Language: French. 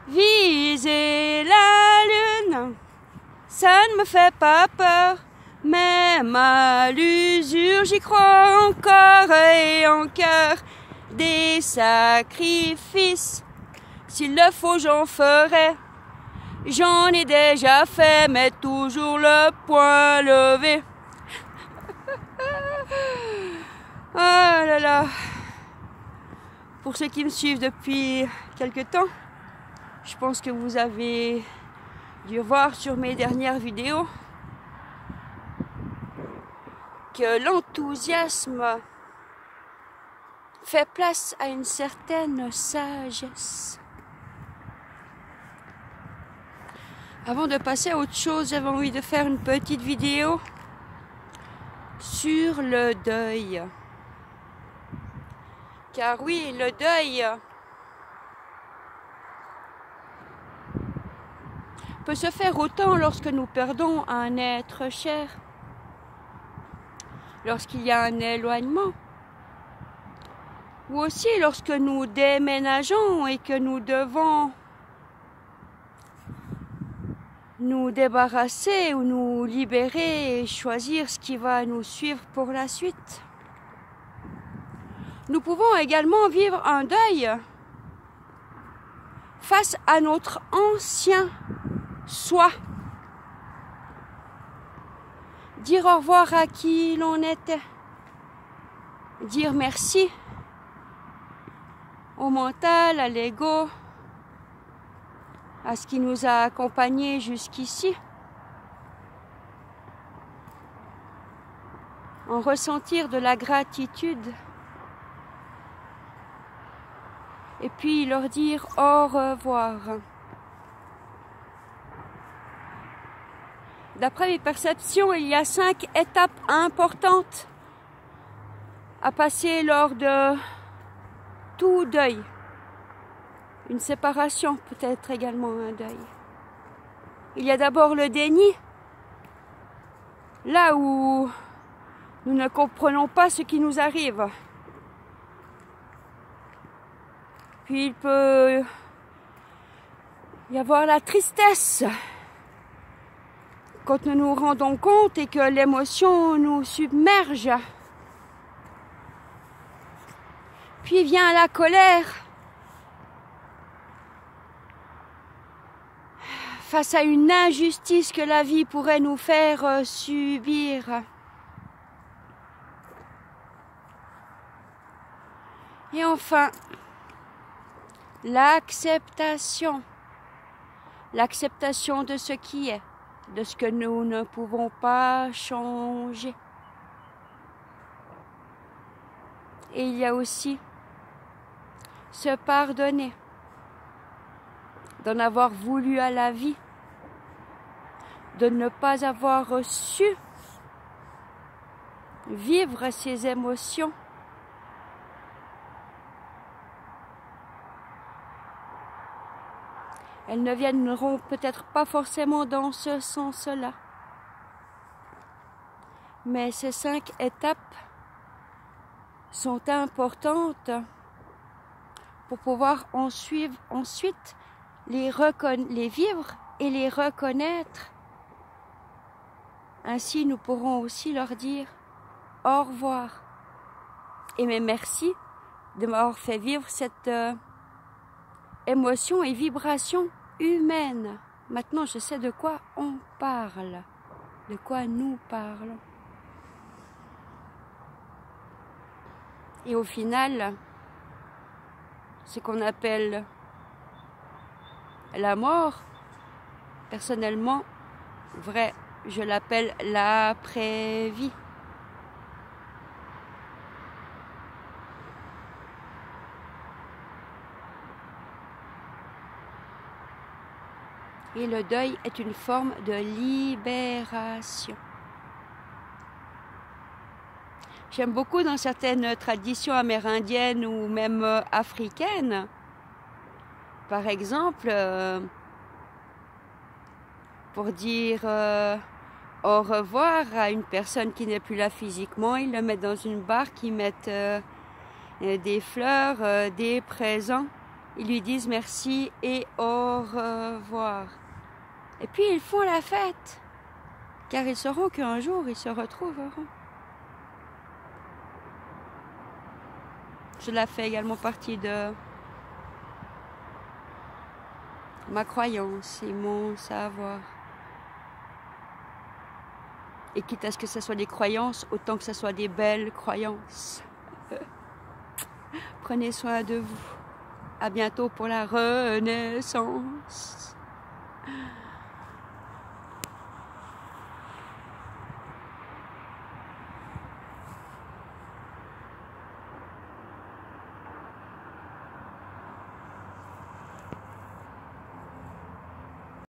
Viser la lune, ça ne me fait pas peur, même à l'usure, j'y crois encore et en cœur. Des sacrifices, s'il le faut, j'en ferai. J'en ai déjà fait, mais toujours le poing levé. Oh là là. Pour ceux qui me suivent depuis quelque temps, je pense que vous avez dû voir sur mes dernières vidéos que l'enthousiasme fait place à une certaine sagesse. Avant de passer à autre chose, j'avais envie de faire une petite vidéo sur le deuil. Car oui, le deuil peut se faire autant lorsque nous perdons un être cher, lorsqu'il y a un éloignement, ou aussi lorsque nous déménageons et que nous devons nous débarrasser ou nous libérer et choisir ce qui va nous suivre pour la suite. Nous pouvons également vivre un deuil face à notre ancien soi. Dire au revoir à qui l'on était. Dire merci au mental, à l'ego, à ce qui nous a accompagnés jusqu'ici. En ressentir de la gratitude. Et puis leur dire au revoir. D'après mes perceptions, il y a 5 étapes importantes à passer lors de tout deuil. Une séparation peut être également un deuil. Il y a d'abord le déni, là où nous ne comprenons pas ce qui nous arrive. Puis il peut y avoir la tristesse quand nous nous rendons compte et que l'émotion nous submerge. Puis vient la colère face à une injustice que la vie pourrait nous faire subir. Et enfin, l'acceptation. L'acceptation de ce qui est, de ce que nous ne pouvons pas changer. Et il y a aussi se pardonner, d'en avoir voulu à la vie, de ne pas avoir su vivre ses émotions. Elles ne viendront peut-être pas forcément dans ce sens-là. Mais ces 5 étapes sont importantes pour pouvoir ensuite les vivre et les reconnaître. Ainsi, nous pourrons aussi leur dire au revoir. Et mais merci de m'avoir fait vivre cette émotion et vibration humaine. Maintenant, je sais de quoi on parle, de quoi nous parlons. Et au final, ce qu'on appelle la mort, personnellement, je l'appelle l'après-vie. Et le deuil est une forme de libération. J'aime beaucoup dans certaines traditions amérindiennes ou même africaines. Par exemple, pour dire au revoir à une personne qui n'est plus là physiquement, ils le mettent dans une barque, ils mettent des fleurs, des présents Ils lui disent merci et au revoir. Et puis ils font la fête, car ils sauront qu'un jour ils se retrouveront. Cela fait également partie de ma croyance et mon savoir. Et quitte à ce que ce soit des croyances, autant que ce soit des belles croyances. Prenez soin de vous. À bientôt pour la Renaissance.